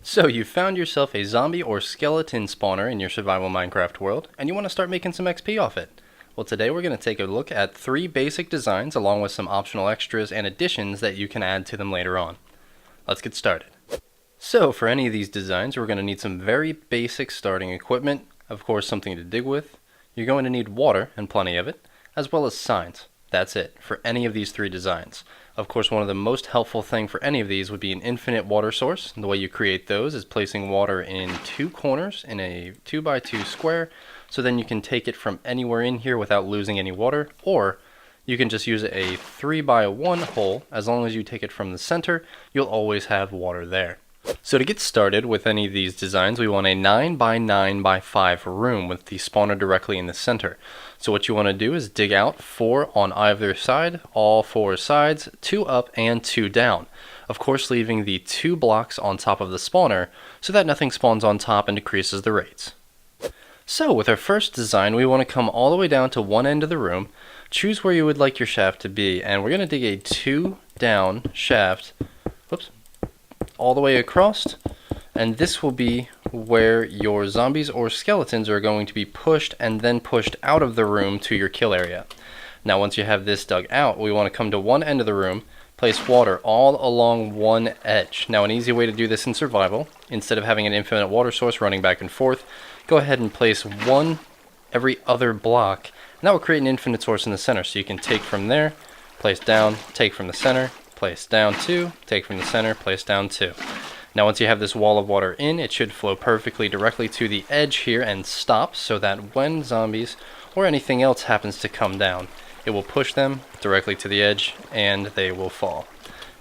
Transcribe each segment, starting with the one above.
So you found yourself a zombie or skeleton spawner in your survival Minecraft world, and you want to start making some XP off it. Well, today we're going to take a look at 3 basic designs along with some optional extras and additions that you can add to them later on. Let's get started. So for any of these designs, we're going to need some very basic starting equipment, of course something to dig with. You're going to need water, and plenty of it, as well as signs. That's it for any of these 3 designs. Of course, one of the most helpful thing for any of these would be an infinite water source. And the way you create those is placing water in 2 corners in a 2x2 square, so then you can take it from anywhere in here without losing any water, or you can just use a 3x1 hole. As long as you take it from the center, you'll always have water there. So to get started with any of these designs, we want a 9x9x5 room with the spawner directly in the center. So what you want to do is dig out 4 on either side, all 4 sides, 2 up and 2 down. Of course, leaving the 2 blocks on top of the spawner so that nothing spawns on top and decreases the rates. So with our first design, we want to come all the way down to one end of the room, choose where you would like your shaft to be, and we're going to dig a 2 down shaft, all the way across, and this will be where your zombies or skeletons are going to be pushed and then pushed out of the room to your kill area. Now once you have this dug out, we want to come to one end of the room, place water all along one edge. Now an easy way to do this in survival, instead of having an infinite water source running back and forth, go ahead and place one every other block, and that will create an infinite source in the center. So you can take from there, place down, take from the center, place down 2, take from the center, place down 2. Now once you have this wall of water in, it should flow perfectly directly to the edge here and stop, so that when zombies or anything else happens to come down, it will push them directly to the edge and they will fall.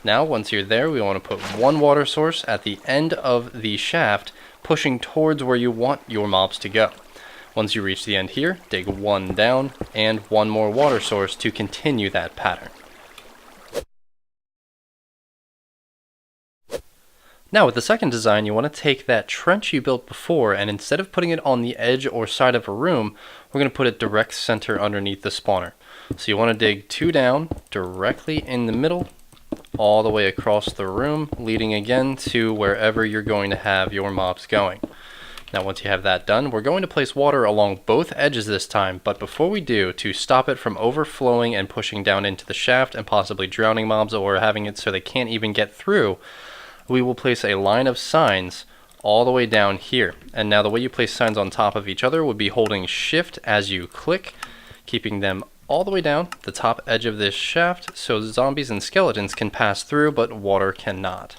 Now once you're there, we want to put one water source at the end of the shaft, pushing towards where you want your mobs to go. Once you reach the end here, dig 1 down and 1 more water source to continue that pattern. Now with the second design, you want to take that trench you built before, and instead of putting it on the edge or side of a room, we're going to put it direct center underneath the spawner. So you want to dig 2 down directly in the middle, all the way across the room, leading again to wherever you're going to have your mobs going. Now once you have that done, we're going to place water along both edges this time, but before we do, to stop it from overflowing and pushing down into the shaft and possibly drowning mobs or having it so they can't even get through, we will place a line of signs all the way down here. And now the way you place signs on top of each other would be holding shift as you click, keeping them all the way down the top edge of this shaft so zombies and skeletons can pass through but water cannot.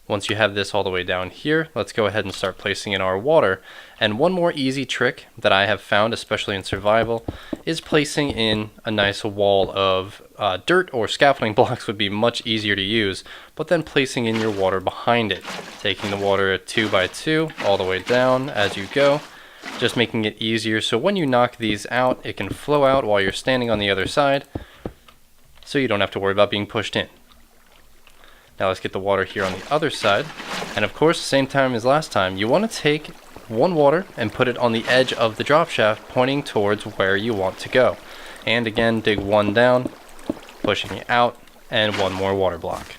Once you have this all the way down here, let's go ahead and start placing in our water. And one more easy trick that I have found, especially in survival, is placing in a nice wall of dirt or scaffolding blocks would be much easier to use, but then placing in your water behind it. Taking the water at 2x2 all the way down as you go, just making it easier so when you knock these out, it can flow out while you're standing on the other side, so you don't have to worry about being pushed in. Now let's get the water here on the other side, and of course, same time as last time, you want to take 1 water and put it on the edge of the drop shaft pointing towards where you want to go. And again, dig 1 down, pushing it out, and 1 more water block.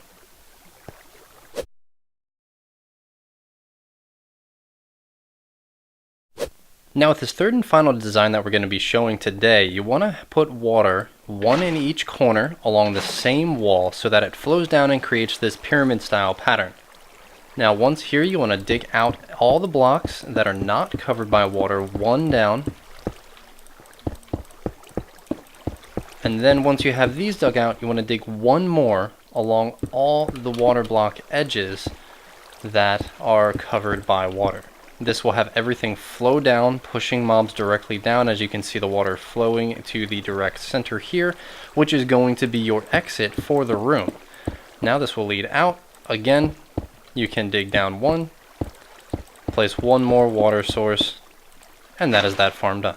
Now with this third and final design that we're going to be showing today, you want to put water 1 in each corner along the same wall so that it flows down and creates this pyramid style pattern. Now once here, you want to dig out all the blocks that are not covered by water 1 down. And then once you have these dug out, you want to dig 1 more along all the water block edges that are covered by water. This will have everything flow down, pushing mobs directly down. As you can see, the water flowing to the direct center here, which is going to be your exit for the room. Now this will lead out. Again, you can dig down 1, place 1 more water source, and that is that farm done.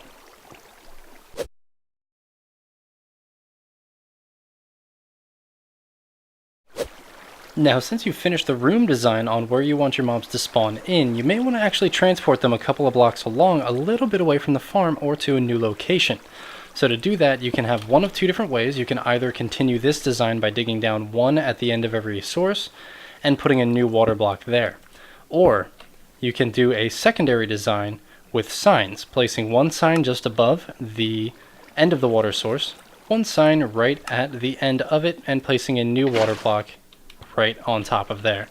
Now, since you've finished the room design on where you want your mobs to spawn in, you may want to actually transport them a couple of blocks along, a little bit away from the farm or to a new location. So to do that, you can have one of two different ways. You can either continue this design by digging down one at the end of every source and putting a new water block there. Or you can do a secondary design with signs, placing one sign just above the end of the water source, one sign right at the end of it, and placing a new water block right on top of there.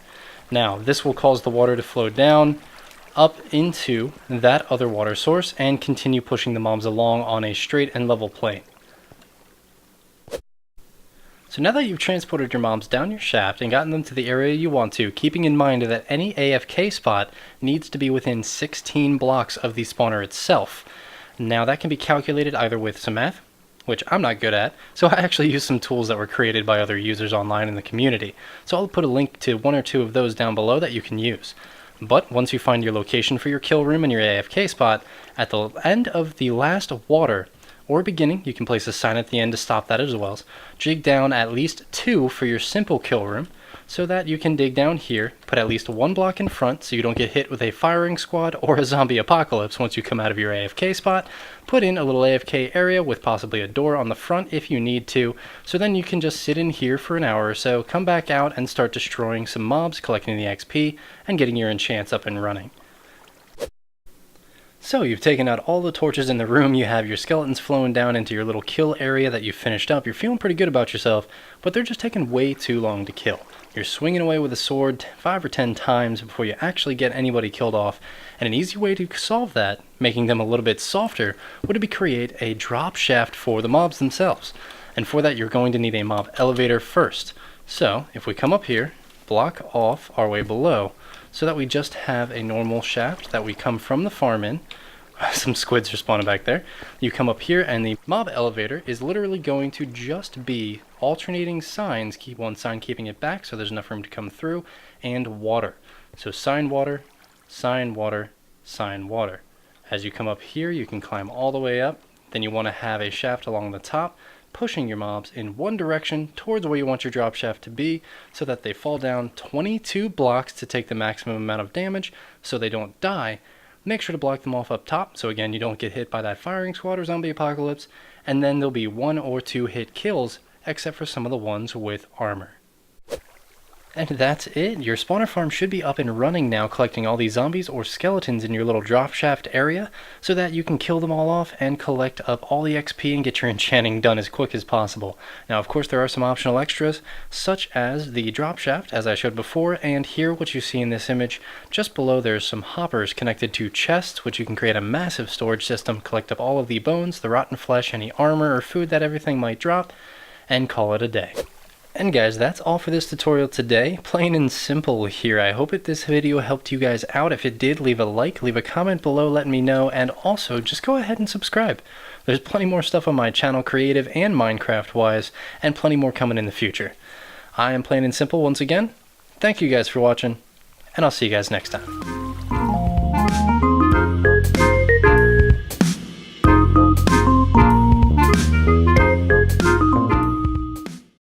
Now, this will cause the water to flow down up into that other water source and continue pushing the mobs along on a straight and level plane. So now that you've transported your mobs down your shaft and gotten them to the area you want to, keeping in mind that any AFK spot needs to be within 16 blocks of the spawner itself. Now that can be calculated either with some math, which I'm not good at, so I actually use some tools that were created by other users online in the community. So I'll put a link to one or two of those down below that you can use. But once you find your location for your kill room and your AFK spot, at the end of the last water, or beginning, you can place a sign at the end to stop that as well. Dig down at least 2 for your simple kill room, so that you can dig down here, put at least 1 block in front so you don't get hit with a firing squad or a zombie apocalypse once you come out of your AFK spot. Put in a little AFK area with possibly a door on the front if you need to, so then you can just sit in here for an hour or so, come back out and start destroying some mobs, collecting the XP, and getting your enchants up and running. So you've taken out all the torches in the room, you have your skeletons flowing down into your little kill area that you've finished up, you're feeling pretty good about yourself, but they're just taking way too long to kill. You're swinging away with a sword 5 or 10 times before you actually get anybody killed off, and an easy way to solve that, making them a little bit softer, would be create a drop shaft for the mobs themselves. And for that you're going to need a mob elevator first. So if we come up here, block off our way below, so that we just have a normal shaft that we come from the farm in. Some squids are spawning back there. You come up here and the mob elevator is literally going to just be alternating signs, keep one sign keeping it back so there's enough room to come through, and water. So sign water, sign water, sign water. As you come up here you can climb all the way up, then you want to have a shaft along the top, pushing your mobs in one direction towards where you want your drop shaft to be so that they fall down 22 blocks to take the maximum amount of damage so they don't die. Make sure to block them off up top so again you don't get hit by that firing squad or zombie apocalypse, and then there'll be 1 or 2 hit kills except for some of the ones with armor. And that's it. Your spawner farm should be up and running now, collecting all these zombies or skeletons in your little drop shaft area so that you can kill them all off and collect up all the XP and get your enchanting done as quick as possible. Now of course there are some optional extras such as the drop shaft as I showed before, and here what you see in this image, just below there's some hoppers connected to chests which you can create a massive storage system, collect up all of the bones, the rotten flesh, any armor or food that everything might drop, and call it a day. And guys, that's all for this tutorial today. Plain and simple here. I hope that this video helped you guys out. If it did, leave a like, leave a comment below, let me know, and also just go ahead and subscribe. There's plenty more stuff on my channel, creative and Minecraft wise, and plenty more coming in the future. I am Plain and Simple once again. Thank you guys for watching, and I'll see you guys next time.